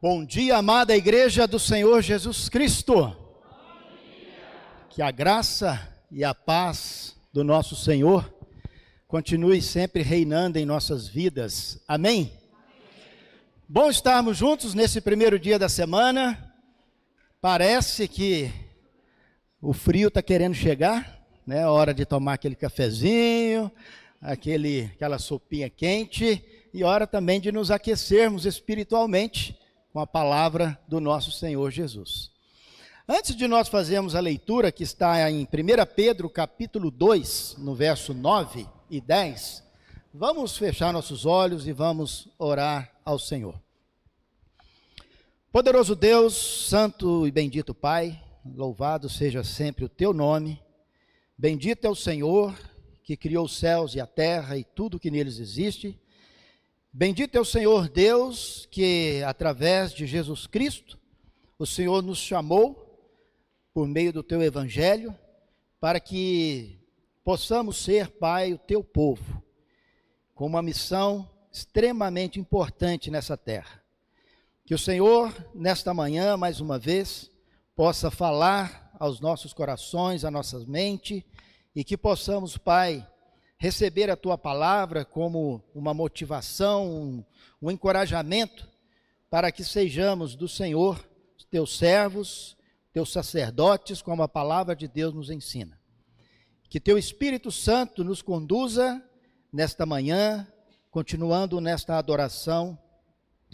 Bom dia, amada igreja do Senhor Jesus Cristo. Que a graça e a paz do nosso Senhor continue sempre reinando em nossas vidas. Amém? Bom estarmos juntos nesse primeiro dia da semana. Parece que o frio está querendo chegar, né? Hora de tomar aquele cafezinho, aquela sopinha quente, e hora também de nos aquecermos espiritualmente com a palavra do nosso Senhor Jesus. Antes de nós fazermos a leitura que está em 1 Pedro capítulo 2, no verso 9 e 10, vamos fechar nossos olhos e vamos orar ao Senhor. Poderoso Deus, santo e bendito Pai, louvado seja sempre o teu nome. Bendito é o Senhor que criou os céus e a terra e tudo que neles existe. Bendito é o Senhor Deus que, através de Jesus Cristo, o Senhor nos chamou por meio do teu evangelho para que possamos ser, Pai, o teu povo, com uma missão extremamente importante nessa terra. Que o Senhor, nesta manhã, mais uma vez, possa falar aos nossos corações, à nossa mente, e que possamos, Pai, receber a tua palavra como uma motivação, um encorajamento, para que sejamos do Senhor, teus servos, teus sacerdotes, como a palavra de Deus nos ensina. Que teu Espírito Santo nos conduza nesta manhã, continuando nesta adoração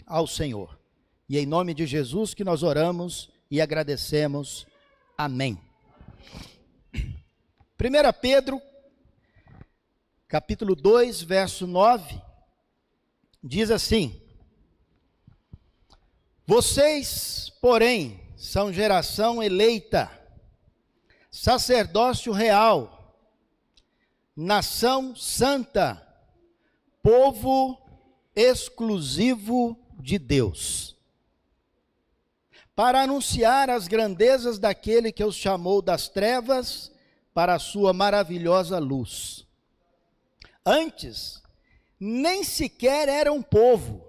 ao Senhor. E em nome de Jesus que nós oramos e agradecemos. Amém. 1 Pedro capítulo 2, verso 9, diz assim: Vocês, porém, são geração eleita, sacerdócio real, nação santa, povo exclusivo de Deus, para anunciar as grandezas daquele que os chamou das trevas para a sua maravilhosa luz. Antes, nem sequer eram povo,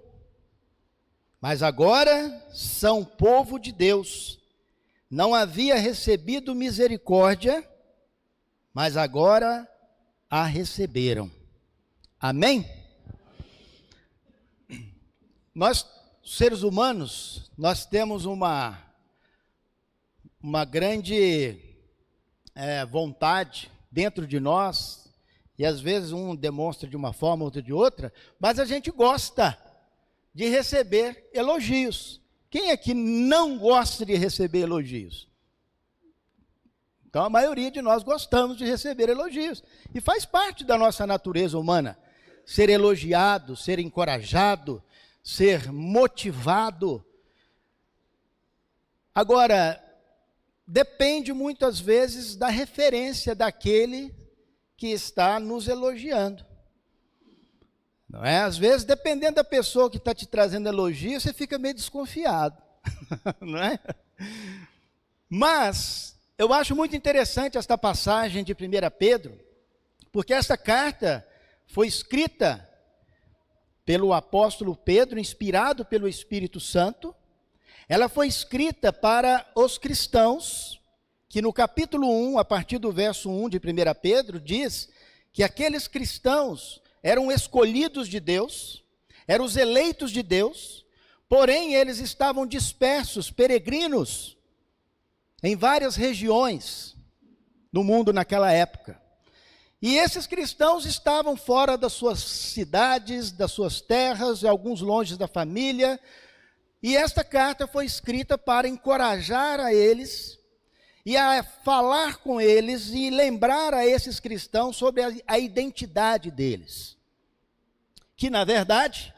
mas agora são povo de Deus. Não havia recebido misericórdia, mas agora a receberam. Amém? Nós, seres humanos, nós temos uma grande vontade dentro de nós, e às vezes um demonstra de uma forma, outro de outra, mas a gente gosta de receber elogios. Quem é que não gosta de receber elogios? Então a maioria de nós gostamos de receber elogios. E faz parte da nossa natureza humana ser elogiado, ser encorajado, ser motivado. Agora, depende muitas vezes da referência daquele que está nos elogiando, não é? Às vezes, dependendo da pessoa que está te trazendo elogio, você fica meio desconfiado, não é? Mas, eu acho muito interessante esta passagem de 1 Pedro, porque esta carta foi escrita pelo apóstolo Pedro, inspirado pelo Espírito Santo. Ela foi escrita para os cristãos, que no capítulo 1, a partir do verso 1 de 1 Pedro, diz que aqueles cristãos eram escolhidos de Deus, eram os eleitos de Deus, porém eles estavam dispersos, peregrinos, em várias regiões do mundo naquela época. E esses cristãos estavam fora das suas cidades, das suas terras, alguns longe da família, e esta carta foi escrita para encorajar a eles, e a falar com eles e lembrar a esses cristãos sobre a identidade deles, que na verdade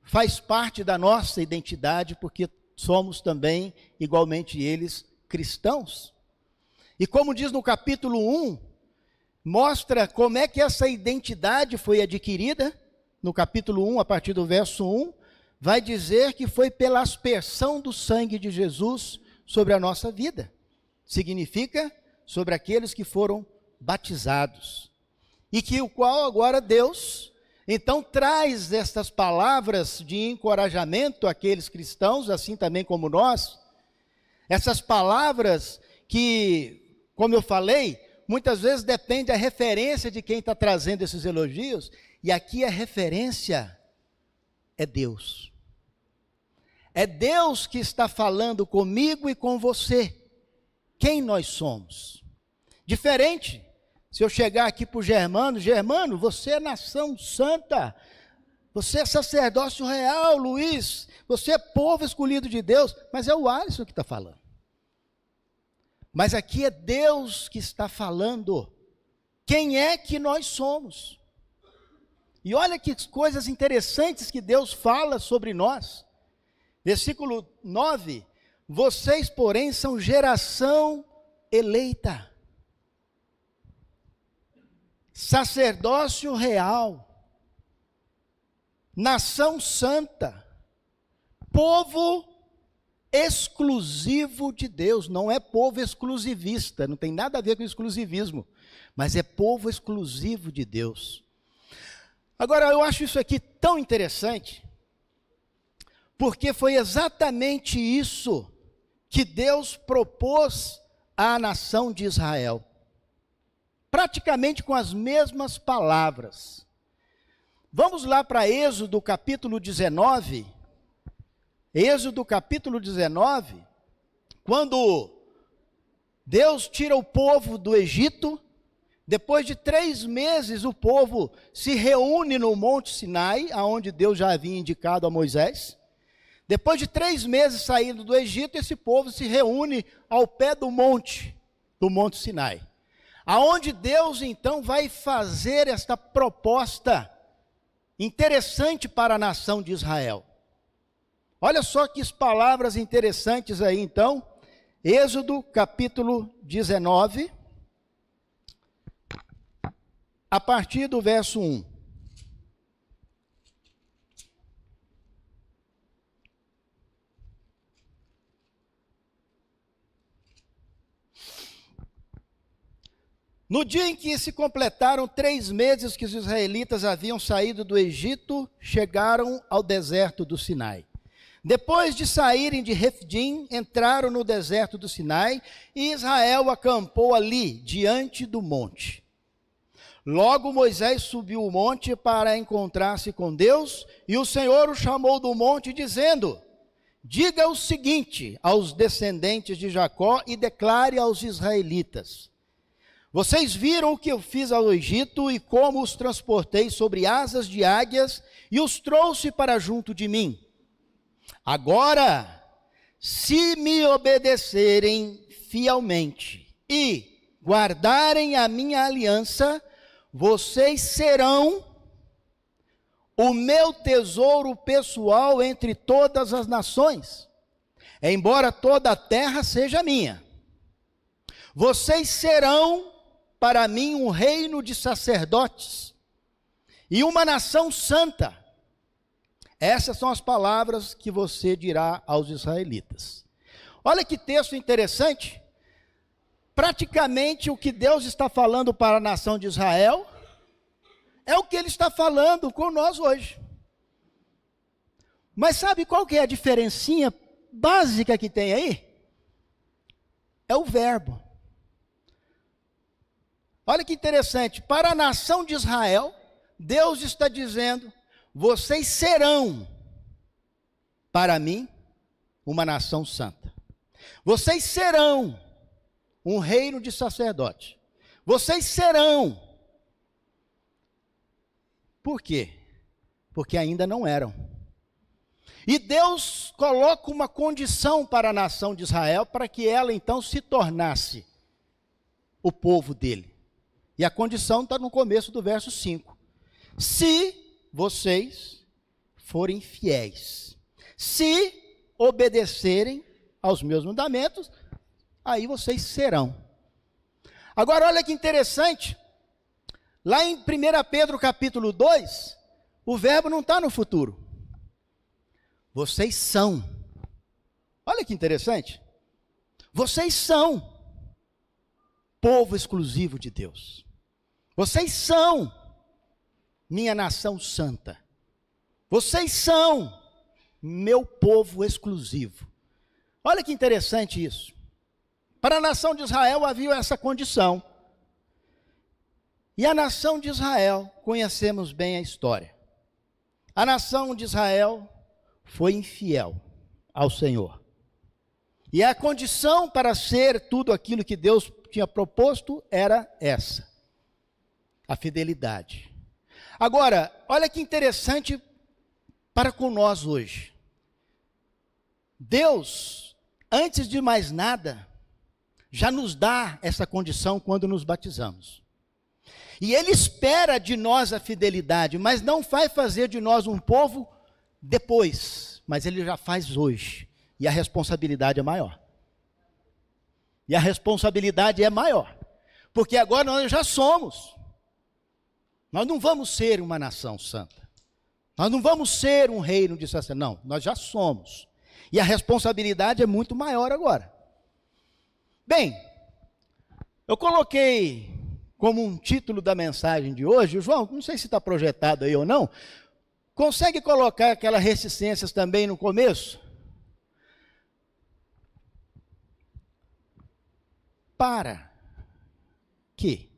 faz parte da nossa identidade, porque somos também igualmente eles cristãos. E como diz no capítulo 1, mostra como é que essa identidade foi adquirida. No capítulo 1, a partir do verso 1, vai dizer que foi pela aspersão do sangue de Jesus sobre a nossa vida. Significa sobre aqueles que foram batizados. E que o qual agora Deus Então traz estas palavras de encorajamento àqueles cristãos, assim também como nós. Essas palavras que, como eu falei, muitas vezes depende da referência de quem está trazendo esses elogios, e aqui a referência é Deus. É Deus que está falando comigo e com você, quem nós somos. Diferente, se eu chegar aqui para o Germano, Germano, você é nação santa, você é sacerdócio real, Luiz, você é povo escolhido de Deus, mas é o Alisson que está falando. Mas aqui é Deus que está falando, quem é que nós somos. E olha que coisas interessantes que Deus fala sobre nós. Versículo 9, vocês, porém, são geração eleita, sacerdócio real, nação santa, povo exclusivo de Deus. Não é povo exclusivista, não tem nada a ver com exclusivismo, mas é povo exclusivo de Deus. Agora, eu acho isso aqui tão interessante, porque foi exatamente isso que Deus propôs à nação de Israel. Praticamente com as mesmas palavras. Vamos lá para Êxodo capítulo 19. Êxodo capítulo 19, quando Deus tira o povo do Egito, depois de 3 meses o povo se reúne no Monte Sinai, aonde Deus já havia indicado a Moisés. Depois de 3 meses saindo do Egito, esse povo se reúne ao pé do Monte Sinai. Aonde Deus então vai fazer esta proposta interessante para a nação de Israel. Olha só que palavras interessantes aí então. Êxodo capítulo 19, a partir do verso 1. No dia em que se completaram 3 meses que os israelitas haviam saído do Egito, chegaram ao deserto do Sinai. Depois de saírem de Refidim, entraram no deserto do Sinai, e Israel acampou ali, diante do monte. Logo Moisés subiu o monte para encontrar-se com Deus, e o Senhor o chamou do monte, dizendo: diga o seguinte aos descendentes de Jacó e declare aos israelitas: vocês viram o que eu fiz ao Egito e como os transportei sobre asas de águias e os trouxe para junto de mim. Agora, se me obedecerem fielmente e guardarem a minha aliança, vocês serão o meu tesouro pessoal entre todas as nações, embora toda a terra seja minha. Vocês serão para mim um reino de sacerdotes e uma nação santa. Essas são as palavras que você dirá aos israelitas. Olha que texto interessante. Praticamente o que Deus está falando para a nação de Israel é o que Ele está falando com nós hoje. Mas sabe qual que é a diferencinha básica que tem aí? É o verbo. Olha que interessante, para a nação de Israel, Deus está dizendo: vocês serão, para mim, uma nação santa. Vocês serão um reino de sacerdote. Vocês serão. Por quê? Porque ainda não eram. E Deus coloca uma condição para a nação de Israel, para que ela então se tornasse o povo dele. E a condição está no começo do verso 5. Se vocês forem fiéis, se obedecerem aos meus mandamentos, aí vocês serão. Agora olha que interessante, lá em 1 Pedro capítulo 2, o verbo não está no futuro. Vocês são. Olha que interessante. Vocês são povo exclusivo de Deus. Vocês são minha nação santa. Vocês são meu povo exclusivo. Olha que interessante isso. Para a nação de Israel havia essa condição. E a nação de Israel, conhecemos bem a história. A nação de Israel foi infiel ao Senhor. E a condição para ser tudo aquilo que Deus tinha proposto era essa: a fidelidade. Agora, olha que interessante para com nós hoje. Deus, antes de mais nada, já nos dá essa condição quando nos batizamos. E Ele espera de nós a fidelidade, mas não vai fazer de nós um povo depois, mas Ele já faz hoje. E a responsabilidade é maior. E a responsabilidade é maior. Porque agora nós já somos. Nós não vamos ser uma nação santa. Nós não vamos ser um reino de sacerdócio. Não, nós já somos. E a responsabilidade é muito maior agora. Bem, eu coloquei como um título da mensagem de hoje, João, não sei se está projetado aí ou não, consegue colocar aquelas reticências também no começo? Para quê?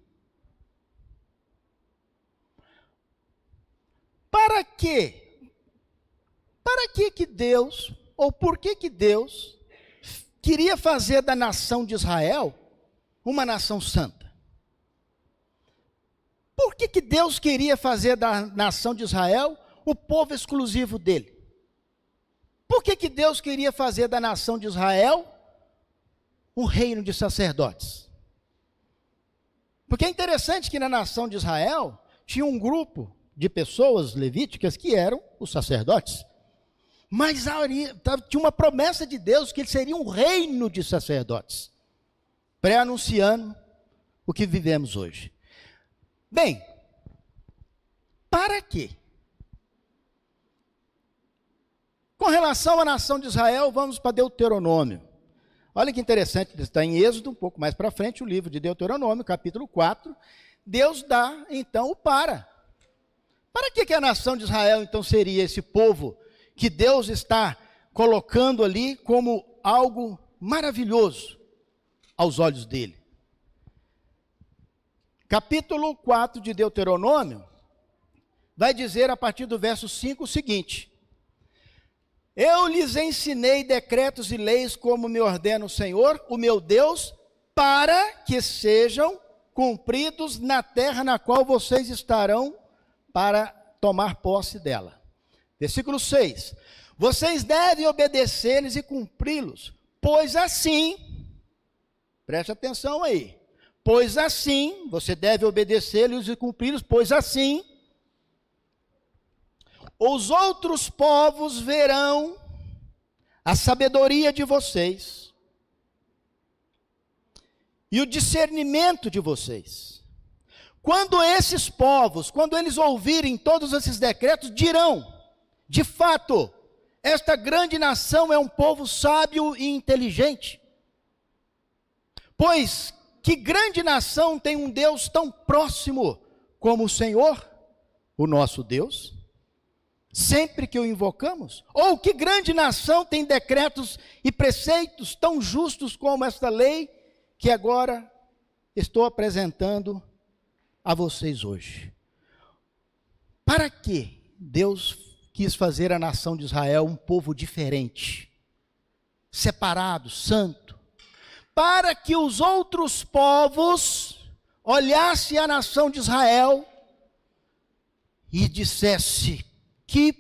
Para quê? Para que Deus, ou por que Deus queria fazer da nação de Israel uma nação santa? Por que Deus queria fazer da nação de Israel o povo exclusivo dele? Por que Deus queria fazer da nação de Israel um reino de sacerdotes? Porque é interessante que na nação de Israel tinha um grupo de pessoas levíticas que eram os sacerdotes. Mas tinha uma promessa de Deus que ele seria um reino de sacerdotes, pré-anunciando o que vivemos hoje. Bem, para quê? Com relação à nação de Israel, vamos para Deuteronômio. Olha que interessante, está em Êxodo, um pouco mais para frente, o livro de Deuteronômio, capítulo 4. Deus dá, então, o para. Para que a nação de Israel, então, seria esse povo que Deus está colocando ali como algo maravilhoso aos olhos dele? Capítulo 4 de Deuteronômio vai dizer a partir do verso 5 o seguinte: eu lhes ensinei decretos e leis como me ordena o Senhor, o meu Deus, para que sejam cumpridos na terra na qual vocês estarão para tomar posse dela. Versículo 6. Vocês devem obedecer-lhes e cumpri-los, pois assim, preste atenção aí, pois assim, você deve obedecer-lhes e cumpri-los, pois assim, os outros povos verão a sabedoria de vocês e o discernimento de vocês. Quando esses povos, quando eles ouvirem todos esses decretos, dirão, de fato, esta grande nação é um povo sábio e inteligente. Pois que grande nação tem um Deus tão próximo como o Senhor, o nosso Deus, sempre que o invocamos? Ou que grande nação tem decretos e preceitos tão justos como esta lei que agora estou apresentando a vocês hoje? Para que Deus quis fazer a nação de Israel um povo diferente, separado, santo? Para que os outros povos olhassem a nação de Israel e dissessem: que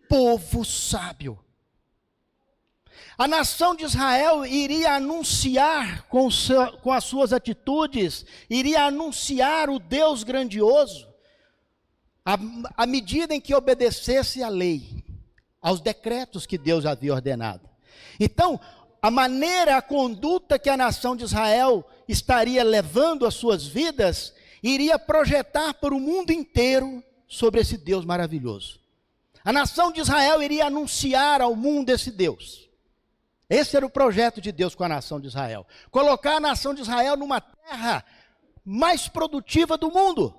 povo sábio. A nação de Israel iria anunciar com as suas atitudes, iria anunciar o Deus grandioso, à medida em que obedecesse à lei, aos decretos que Deus havia ordenado. Então, a maneira, a conduta que a nação de Israel estaria levando as suas vidas, iria projetar para o mundo inteiro sobre esse Deus maravilhoso. A nação de Israel iria anunciar ao mundo esse Deus. Esse era o projeto de Deus com a nação de Israel. Colocar a nação de Israel numa terra mais produtiva do mundo,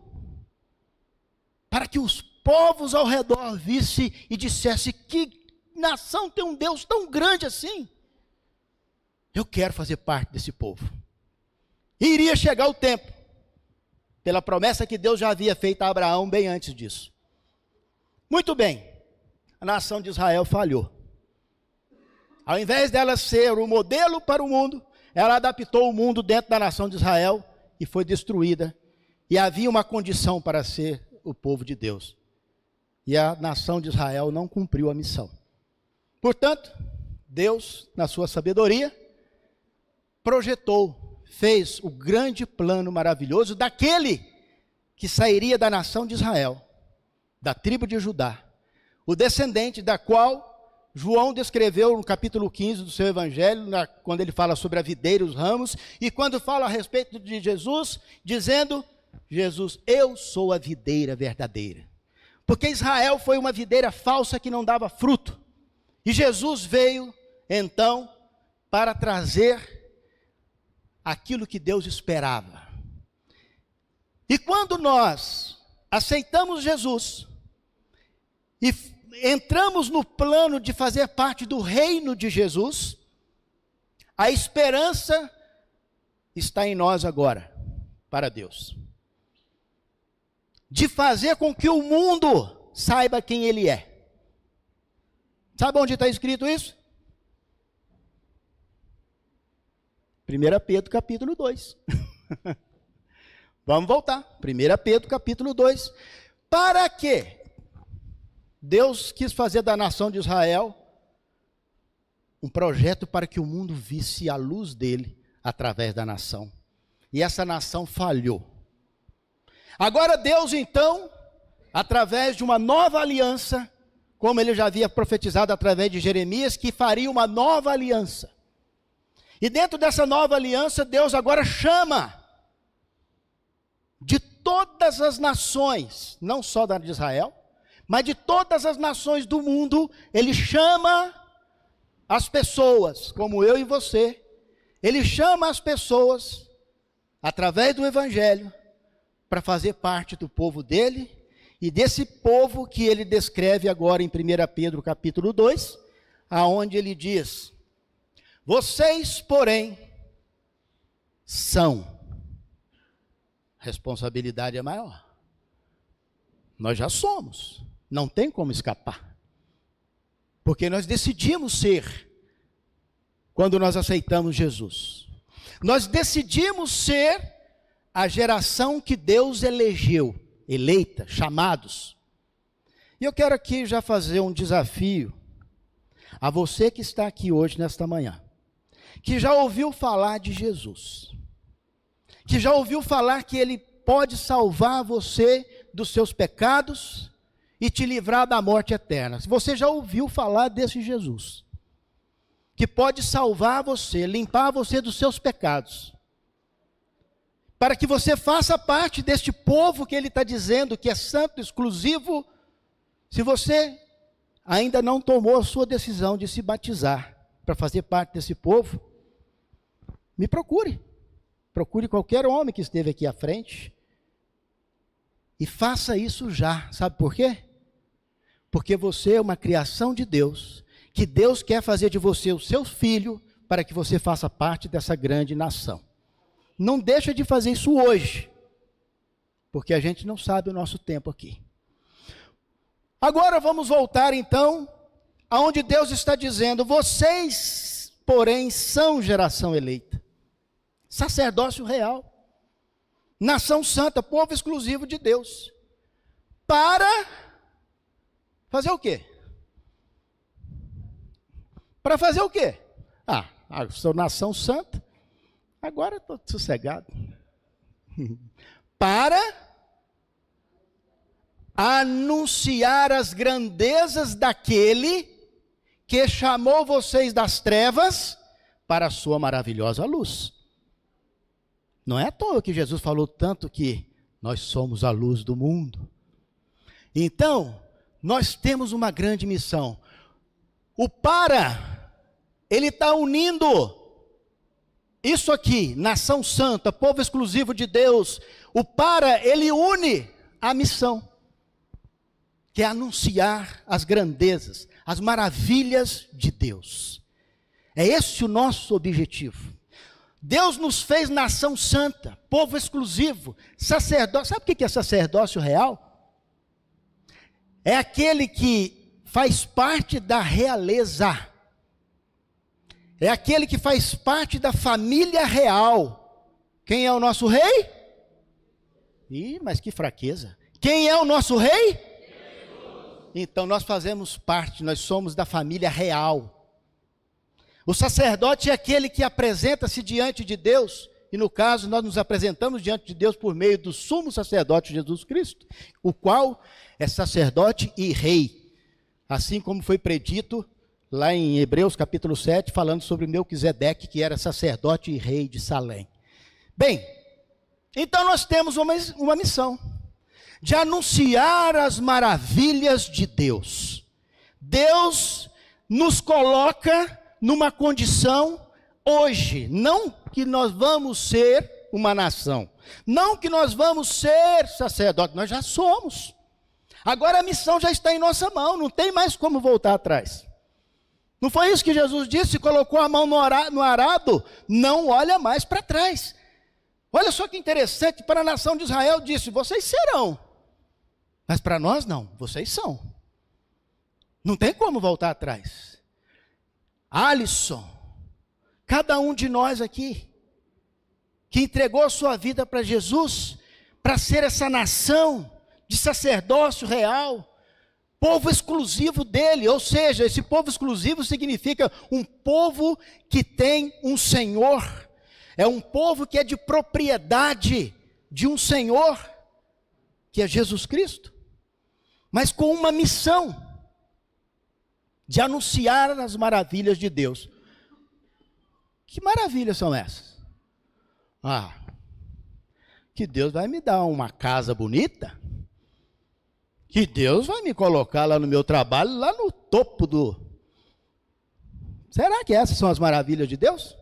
para que os povos ao redor vissem e dissessem: que nação tem um Deus tão grande assim? Eu quero fazer parte desse povo. E iria chegar o tempo, pela promessa que Deus já havia feito a Abraão bem antes disso. Muito bem, a nação de Israel falhou. Ao invés dela ser o modelo para o mundo, ela adaptou o mundo dentro da nação de Israel e foi destruída. E havia uma condição para ser o povo de Deus. E a nação de Israel não cumpriu a missão. Portanto, Deus, na sua sabedoria, projetou, fez o grande plano maravilhoso daquele que sairia da nação de Israel, da tribo de Judá, o descendente da qual João descreveu no capítulo 15 do seu evangelho, quando ele fala sobre a videira e os ramos, e quando fala a respeito de Jesus, dizendo: Jesus, eu sou a videira verdadeira. Porque Israel foi uma videira falsa que não dava fruto. E Jesus veio, então, para trazer aquilo que Deus esperava. E quando nós aceitamos Jesus e entramos no plano de fazer parte do reino de Jesus, a esperança está em nós agora, para Deus. De fazer com que o mundo saiba quem Ele é. Sabe onde está escrito isso? 1 Pedro capítulo 2. Vamos voltar. 1 Pedro capítulo 2. Para quê? Deus quis fazer da nação de Israel um projeto para que o mundo visse a luz dele através da nação. E essa nação falhou. Agora Deus, então, através de uma nova aliança, como ele já havia profetizado através de Jeremias, que faria uma nova aliança. E dentro dessa nova aliança, Deus agora chama de todas as nações, não só da de Israel, mas de todas as nações do mundo. Ele chama as pessoas, como eu e você, ele chama as pessoas, através do evangelho, para fazer parte do povo dele, e desse povo que ele descreve agora em 1 Pedro capítulo 2, aonde ele diz: vocês, porém, são. Responsabilidade é maior. Nós já somos. Não tem como escapar. Porque nós decidimos ser, quando nós aceitamos Jesus. Nós decidimos ser a geração que Deus elegeu, eleita, chamados. E eu quero aqui já fazer um desafio a você que está aqui hoje, nesta manhã, que já ouviu falar de Jesus, que já ouviu falar que Ele pode salvar você dos seus pecados e te livrar da morte eterna. Se você já ouviu falar desse Jesus, que pode salvar você, limpar você dos seus pecados, para que você faça parte deste povo que Ele está dizendo que é santo, exclusivo. Se você ainda não tomou a sua decisão de se batizar para fazer parte desse povo, me procure. Procure qualquer homem que esteve aqui à frente e faça isso já. Sabe por quê? Porque você é uma criação de Deus, que Deus quer fazer de você o seu filho, para que você faça parte dessa grande nação. Não deixa de fazer isso hoje, porque a gente não sabe o nosso tempo aqui. Agora vamos voltar então, aonde Deus está dizendo: vocês, porém, são geração eleita, sacerdócio real, nação santa, povo exclusivo de Deus, para fazer o quê? Para fazer o quê? Sou nação santa, agora estou sossegado. Para anunciar as grandezas daquele que chamou vocês das trevas para a sua maravilhosa luz. Não é à toa que Jesus falou tanto que nós somos a luz do mundo. Então, nós temos uma grande missão. Ele está unindo isso aqui, nação santa, povo exclusivo de Deus. Ele une a missão. que é anunciar as grandezas, as maravilhas de Deus. É esse o nosso objetivo. Deus nos fez nação santa, povo exclusivo, sacerdócio. Sabe o que é sacerdócio real? É aquele que faz parte da realeza. É aquele que faz parte da família real. Quem é o nosso rei? Ih, mas que fraqueza. Quem é o nosso rei? Então nós fazemos parte, nós somos da família real. O sacerdote é aquele que apresenta-se diante de Deus, e no caso nós nos apresentamos diante de Deus por meio do sumo sacerdote Jesus Cristo, o qual é sacerdote e rei, assim como foi predito lá em Hebreus capítulo 7, falando sobre Melquisedeque, que era sacerdote e rei de Salém. Bem, então nós temos uma missão, de anunciar as maravilhas de Deus. Deus nos coloca numa condição hoje, não que nós vamos ser uma nação, não que nós vamos ser sacerdotes, nós já somos. Agora a missão já está em nossa mão, não tem mais como voltar atrás. Não foi isso que Jesus disse? Colocou a mão no arado, não olha mais para trás. Olha só que interessante, para a nação de Israel disse, vocês serão, mas para nós não, vocês são. Não tem como voltar atrás. Alisson, cada um de nós aqui, que entregou a sua vida para Jesus, para ser essa nação de sacerdócio real, povo exclusivo dele, ou seja, esse povo exclusivo significa um povo que tem um Senhor, é um povo que é de propriedade de um Senhor, que é Jesus Cristo, mas com uma missão, de anunciar as maravilhas de Deus. Que maravilhas são essas? Que Deus vai me dar uma casa bonita, que Deus vai me colocar lá no meu trabalho, lá no topo do... Será que essas são as maravilhas de Deus?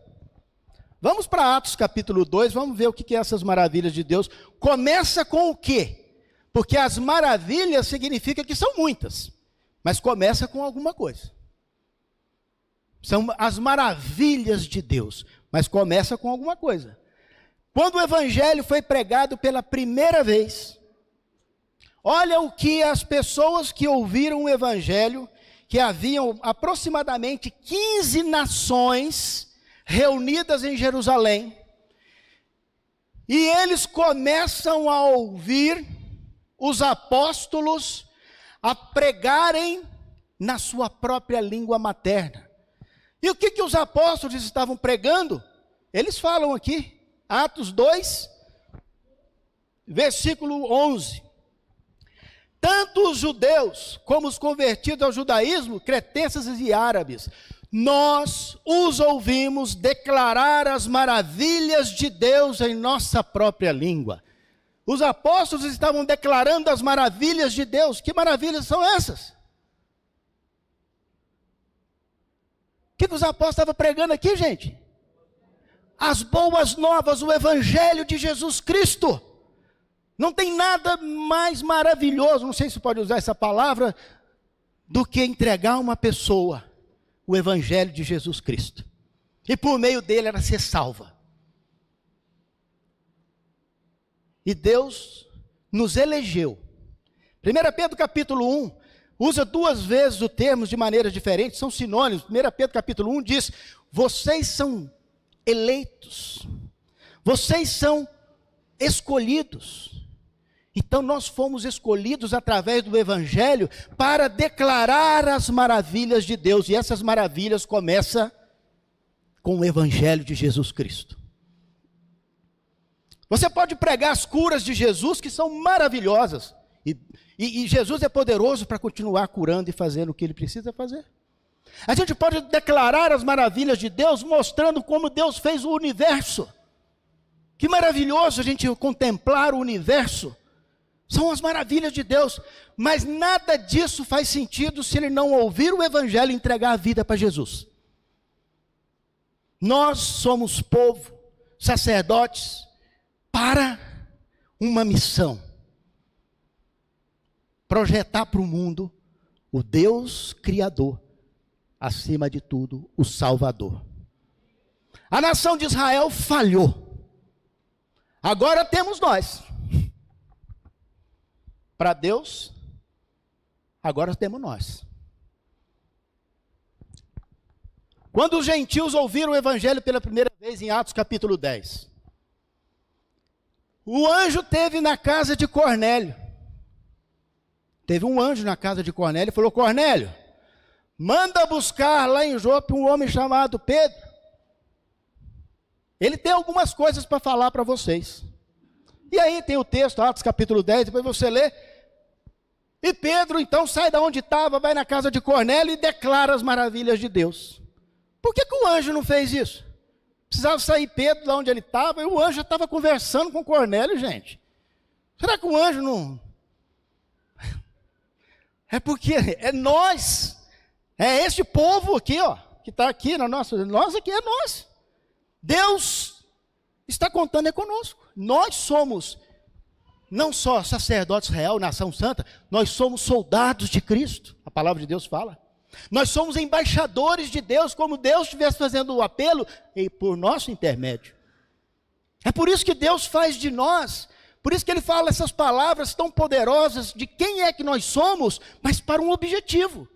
Vamos para Atos capítulo 2, vamos ver o que é essas maravilhas de Deus. Começa com o quê? Porque as maravilhas significa que são muitas. Mas começa com alguma coisa. São as maravilhas de Deus, mas começa com alguma coisa. Quando o evangelho foi pregado pela primeira vez, olha o que as pessoas que ouviram o evangelho, que haviam aproximadamente 15 nações reunidas em Jerusalém, e eles começam a ouvir os apóstolos a pregarem na sua própria língua materna. E o que os apóstolos estavam pregando? Eles falam aqui, Atos 2, versículo 11. Tanto os judeus como os convertidos ao judaísmo, cretenses e árabes, nós os ouvimos declarar as maravilhas de Deus em nossa própria língua. Os apóstolos estavam declarando as maravilhas de Deus. Que maravilhas são essas? O que os apóstolos estavam pregando aqui, gente? As boas novas, o evangelho de Jesus Cristo. Não tem nada mais maravilhoso, não sei se pode usar essa palavra, do que entregar a uma pessoa o evangelho de Jesus Cristo. E por meio dele ela ser salva. E Deus nos elegeu. 1 Pedro capítulo 1, usa duas vezes o termo de maneiras diferentes, são sinônimos. 1 Pedro capítulo 1 diz, vocês são eleitos, vocês são escolhidos. Então nós fomos escolhidos através do evangelho para declarar as maravilhas de Deus. E essas maravilhas começam com o evangelho de Jesus Cristo. Você pode pregar as curas de Jesus, que são maravilhosas. E Jesus é poderoso para continuar curando e fazendo o que ele precisa fazer. A gente pode declarar as maravilhas de Deus, mostrando como Deus fez o universo. Que maravilhoso a gente contemplar o universo. São as maravilhas de Deus. Mas nada disso faz sentido se ele não ouvir o evangelho e entregar a vida para Jesus. Nós somos povo, sacerdotes, para uma missão. projetar para o mundo o Deus Criador, acima de tudo, o Salvador. A nação de Israel falhou. Agora temos nós. Para Deus, agora temos nós. Quando os gentios ouviram o evangelho pela primeira vez em Atos capítulo 10, o anjo teve na casa de Cornélio. Teve um anjo na casa de Cornélio e falou: Cornélio, manda buscar lá em Jope um homem chamado Pedro. Ele tem algumas coisas para falar para vocês. E aí tem o texto, Atos capítulo 10, depois você lê. E Pedro então sai da onde estava, vai na casa de Cornélio e declara as maravilhas de Deus. Por que o anjo não fez isso? Precisava sair Pedro da onde ele estava, e o anjo já estava conversando com Cornélio, gente. Será que o anjo não... É porque é nós, é este povo aqui, ó, que está aqui na nossa... Nós aqui é nós. Deus está contando é conosco. Nós somos não só sacerdotes real, nação santa, nós somos soldados de Cristo. A palavra de Deus fala. Nós somos embaixadores de Deus, como Deus estivesse fazendo o apelo e por nosso intermédio. É por isso que Deus faz de nós, por isso que Ele fala essas palavras tão poderosas de quem é que nós somos, mas para um objetivo.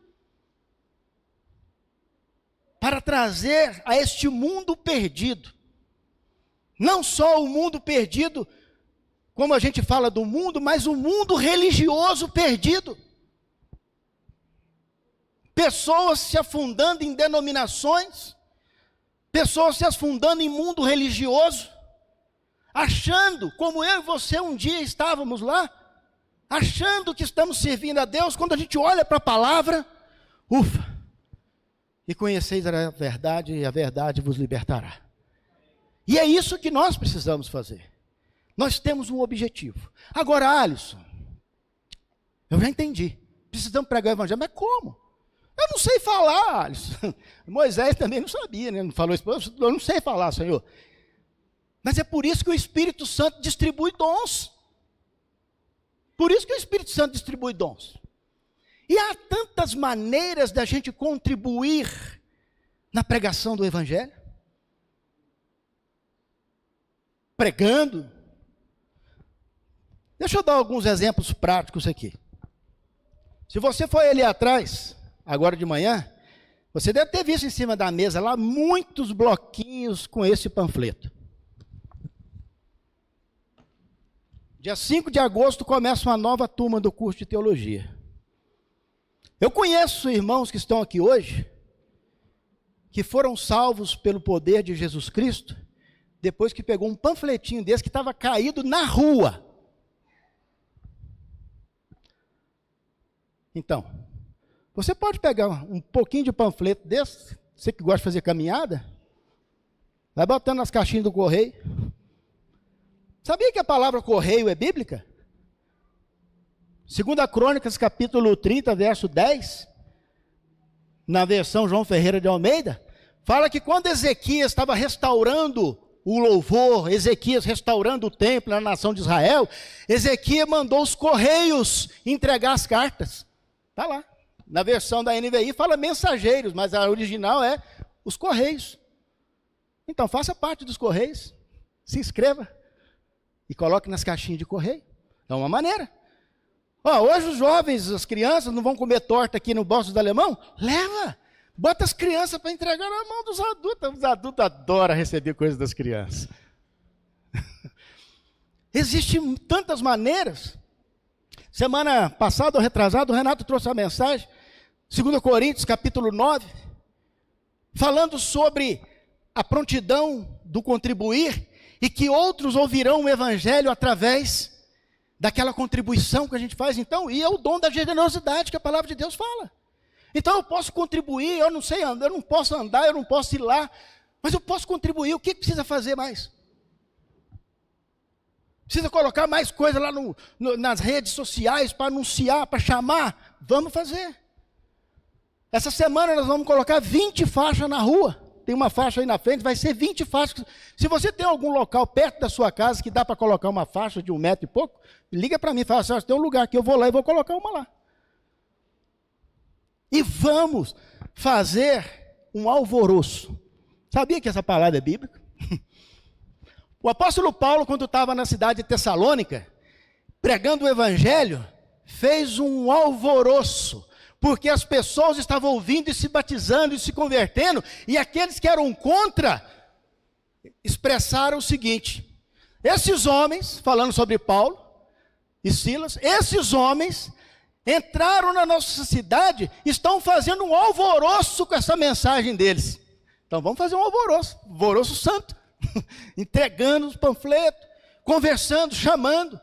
Para trazer a este mundo perdido, não só o mundo perdido, como a gente fala do mundo, mas o mundo religioso perdido. Pessoas se afundando em denominações, pessoas se afundando em mundo religioso, achando, como eu e você um dia estávamos lá, achando que estamos servindo a Deus, quando a gente olha para a palavra, ufa, e conheceis a verdade, e a verdade vos libertará. E é isso que nós precisamos fazer. Nós temos um objetivo. Agora, Alisson, eu já entendi, precisamos pregar o evangelho, mas como? Eu não sei falar, Alisson. Moisés também não sabia, né? Não falou isso, eu não sei falar, Senhor. Mas é por isso que o Espírito Santo distribui dons. Por isso que o Espírito Santo distribui dons. E há tantas maneiras da gente contribuir na pregação do evangelho. Pregando. Deixa eu dar alguns exemplos práticos aqui. Se você for ali atrás, agora de manhã, você deve ter visto em cima da mesa lá muitos bloquinhos com esse panfleto. Dia 5 de agosto começa uma nova turma do curso de teologia. Eu conheço irmãos que estão aqui hoje, que foram salvos pelo poder de Jesus Cristo, depois que pegou um panfletinho desse que estava caído na rua. Então, você pode pegar um pouquinho de panfleto desse, você que gosta de fazer caminhada, vai botando nas caixinhas do correio. Sabia que a palavra correio é bíblica? 2 Crônicas, capítulo 30, verso 10, na versão João Ferreira de Almeida, fala que quando Ezequias estava restaurando o louvor, Ezequias restaurando o templo na nação de Israel, Ezequias mandou os correios entregar as cartas. Está lá. Na versão da NVI fala mensageiros, mas a original é os correios. Então faça parte dos correios, se inscreva e coloque nas caixinhas de correio. É uma maneira. Hoje os jovens, as crianças não vão comer torta aqui no Bostos do Alemão? Leva! Bota as crianças para entregar na mão dos adultos. Os adultos adoram receber coisas das crianças. Existem tantas maneiras. Semana passada, ou retrasada, o Renato trouxe a mensagem, 2 Coríntios, capítulo 9, falando sobre a prontidão do contribuir e que outros ouvirão o evangelho através daquela contribuição que a gente faz. Então, e é o dom da generosidade que a palavra de Deus fala. Então eu posso contribuir, eu não sei andar, eu não posso andar, eu não posso ir lá, mas eu posso contribuir. O que precisa fazer mais? Precisa colocar mais coisa lá nas redes sociais para anunciar, para chamar? Vamos fazer. Essa semana nós vamos colocar 20 faixas na rua. tem uma faixa aí na frente, vai ser 20 faixas. Se você tem algum local perto da sua casa que dá para colocar uma faixa de 1 metro e pouco, liga para mim e fala assim, tem um lugar que eu vou lá e vou colocar uma lá. E vamos fazer um alvoroço. Sabia que essa palavra é bíblica? O apóstolo Paulo, quando estava na cidade de Tessalônica, pregando o evangelho, fez um alvoroço, porque as pessoas estavam ouvindo e se batizando e se convertendo, e aqueles que eram contra, expressaram o seguinte, esses homens, falando sobre Paulo e Silas, esses homens entraram na nossa cidade, estão fazendo um alvoroço com essa mensagem deles. Então vamos fazer um alvoroço santo, entregando os panfletos, conversando, chamando,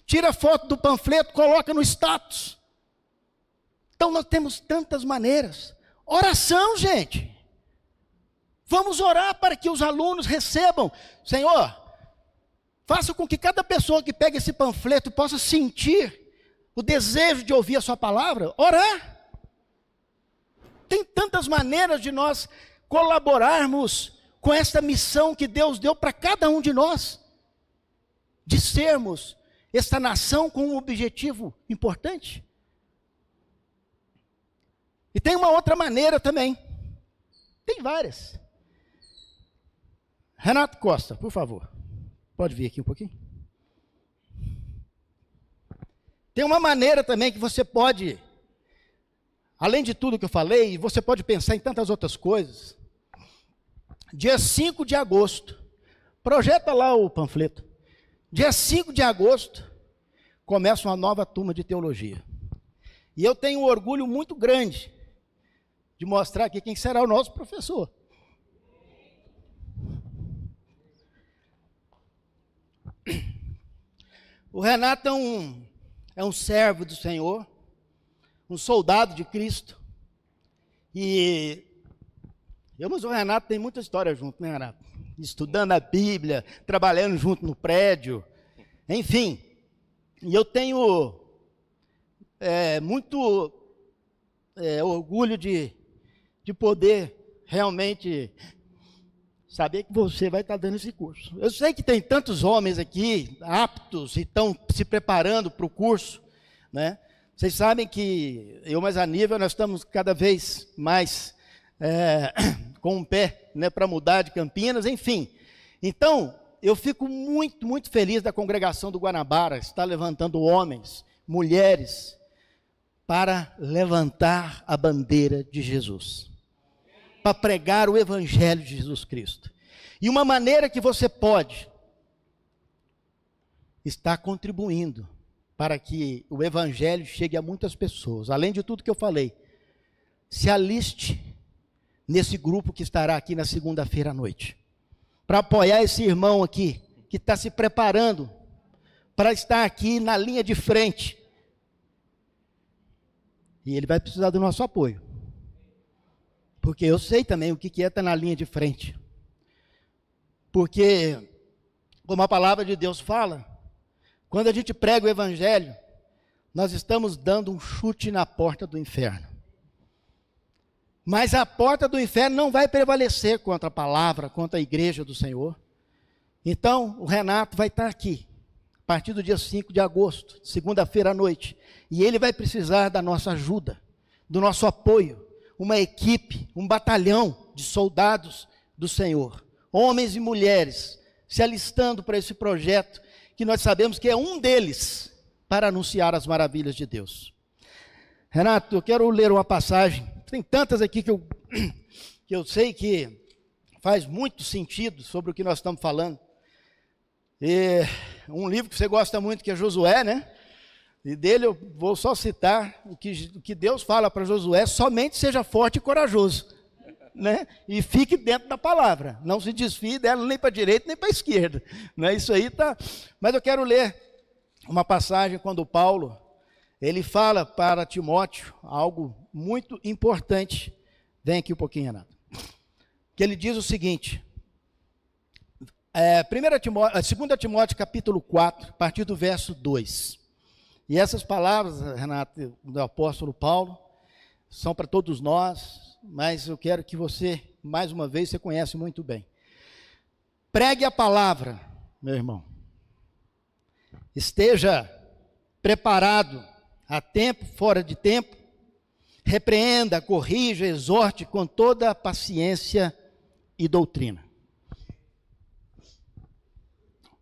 tira foto do panfleto, coloca no status. Então nós temos tantas maneiras. Oração, gente. Vamos orar para que os alunos recebam. Senhor, faça com que cada pessoa que pega esse panfleto possa sentir o desejo de ouvir a sua palavra. Orar. Tem tantas maneiras de nós colaborarmos com esta missão que Deus deu para cada um de nós, de sermos esta nação com um objetivo importante. E tem uma outra maneira também, tem várias. Renato Costa, por favor, pode vir aqui um pouquinho. Tem uma maneira também que você pode, além de tudo que eu falei, você pode pensar em tantas outras coisas. Dia 5 de agosto, projeta lá o panfleto. Dia 5 de agosto, começa uma nova turma de teologia. E eu tenho um orgulho muito grande de mostrar aqui quem será o nosso professor. O Renato é um servo do Senhor, um soldado de Cristo. E mas o Renato tem muita história junto, né, Renato? Estudando a Bíblia, trabalhando junto no prédio, enfim. E eu tenho muito orgulho de poder realmente saber que você vai estar dando esse curso. Eu sei que tem tantos homens aqui aptos e estão se preparando para o curso, né? Vocês sabem que eu mais a nível, nós estamos cada vez mais com um pé, né, para mudar de Campinas, enfim. Então, eu fico muito, muito feliz da congregação do Guanabara estar levantando homens, mulheres, para levantar a bandeira de Jesus, para pregar o evangelho de Jesus Cristo. E uma maneira que você pode estar contribuindo para que o evangelho chegue a muitas pessoas, além de tudo que eu falei, se aliste nesse grupo que estará aqui na segunda-feira à noite, para apoiar esse irmão aqui, que está se preparando para estar aqui na linha de frente. E ele vai precisar do nosso apoio, porque eu sei também o que é estar na linha de frente, porque, como a palavra de Deus fala, quando a gente prega o evangelho, nós estamos dando um chute na porta do inferno. Mas a porta do inferno não vai prevalecer contra a palavra, contra a igreja do Senhor. Então, o Renato vai estar aqui, a partir do dia 5 de agosto, segunda-feira à noite. E ele vai precisar da nossa ajuda, do nosso apoio, uma equipe, um batalhão de soldados do Senhor, homens e mulheres, se alistando para esse projeto, que nós sabemos que é um deles, para anunciar as maravilhas de Deus. Renato, eu quero ler uma passagem, tem tantas aqui que eu sei que faz muito sentido sobre o que nós estamos falando. E um livro que você gosta muito, que é Josué, né? E dele eu vou só citar o que Deus fala para Josué: somente seja forte e corajoso, né? E fique dentro da palavra, não se desfie dela nem para a direita nem para a esquerda, né? Isso aí tá. Mas eu quero ler uma passagem quando Paulo, ele fala para Timóteo algo muito importante. Vem aqui um pouquinho, Renato. Que ele diz o seguinte, 2 Timóteo capítulo 4, a partir do verso 2. E essas palavras, Renato, do apóstolo Paulo, são para todos nós, mas eu quero que você, mais uma vez, você conhece muito bem. Pregue a palavra, meu irmão. Esteja preparado a tempo, fora de tempo. Repreenda, corrija, exorte com toda a paciência e doutrina.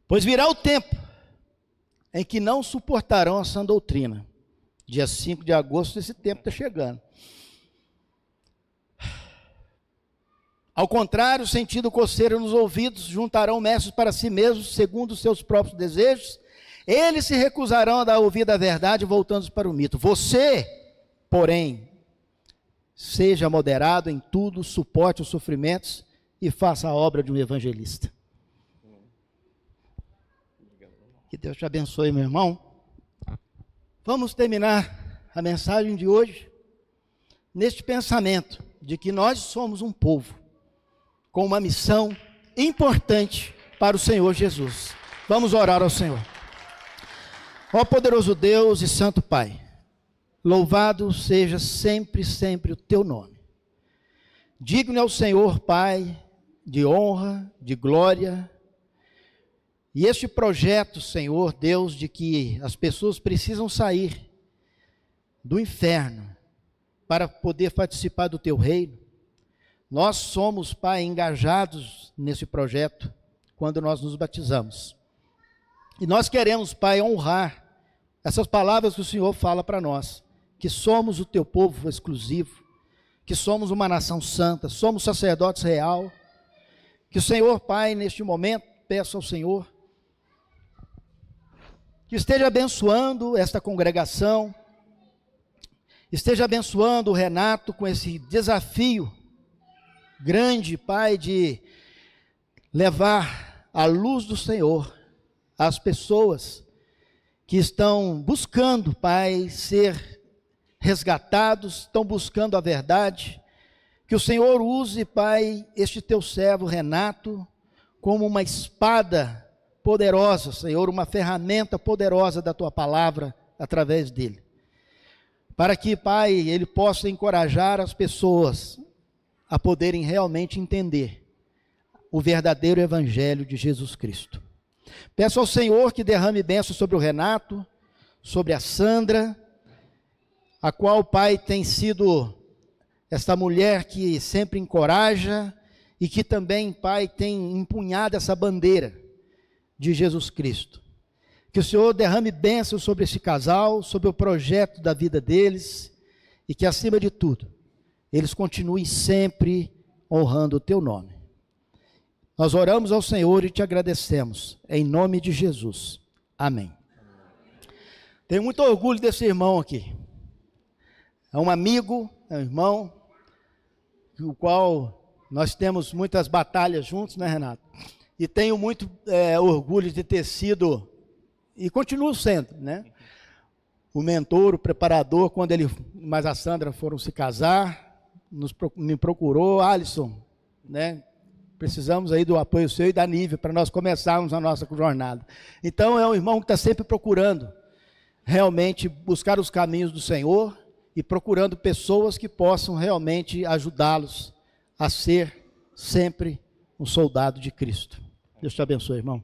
Pois virá o tempo em que não suportarão a sã doutrina. Dia 5 de agosto, esse tempo está chegando. Ao contrário, sentindo coceira nos ouvidos, juntarão mestres para si mesmos, segundo os seus próprios desejos. Eles se recusarão a dar ouvido à verdade, voltando-se para o mito. Você, porém, seja moderado em tudo, suporte os sofrimentos e faça a obra de um evangelista. Que Deus te abençoe, meu irmão. Vamos terminar a mensagem de hoje neste pensamento de que nós somos um povo com uma missão importante para o Senhor Jesus. Vamos orar ao Senhor. Ó poderoso Deus e Santo Pai, louvado seja sempre, sempre o teu nome. Digno é o Senhor, Pai, de honra, de glória. E este projeto, Senhor Deus, de que as pessoas precisam sair do inferno para poder participar do teu reino, nós somos, Pai, engajados nesse projeto quando nós nos batizamos. E nós queremos, Pai, honrar essas palavras que o Senhor fala para nós, que somos o teu povo exclusivo, que somos uma nação santa, somos sacerdotes real, que o Senhor, Pai, neste momento, peço ao Senhor, que esteja abençoando esta congregação, esteja abençoando o Renato com esse desafio grande, Pai, de levar a luz do Senhor às pessoas que estão buscando, Pai, ser resgatados, estão buscando a verdade. Que o Senhor use, Pai, este teu servo Renato como uma espada poderosa, Senhor, uma ferramenta poderosa da tua palavra através dele. Para que, Pai, ele possa encorajar as pessoas a poderem realmente entender o verdadeiro evangelho de Jesus Cristo. Peço ao Senhor que derrame bênçãos sobre o Renato, sobre a Sandra, a qual, Pai, tem sido esta mulher que sempre encoraja e que também, Pai, tem empunhado essa bandeira de Jesus Cristo. Que o Senhor derrame bênçãos sobre esse casal, sobre o projeto da vida deles e que, acima de tudo, eles continuem sempre honrando o teu nome. Nós oramos ao Senhor e te agradecemos, em nome de Jesus. Amém. Tenho muito orgulho desse irmão aqui. É um amigo, é um irmão, o qual nós temos muitas batalhas juntos, né, Renato? E tenho muito orgulho de ter sido, e continuo sendo, né? O mentor, o preparador, quando ele, mais a Sandra foram se casar, me procurou, Alisson, né? Precisamos aí do apoio seu e da Nívia para nós começarmos a nossa jornada. Então é um irmão que está sempre procurando realmente buscar os caminhos do Senhor e procurando pessoas que possam realmente ajudá-los a ser sempre um soldado de Cristo. Deus te abençoe, irmão.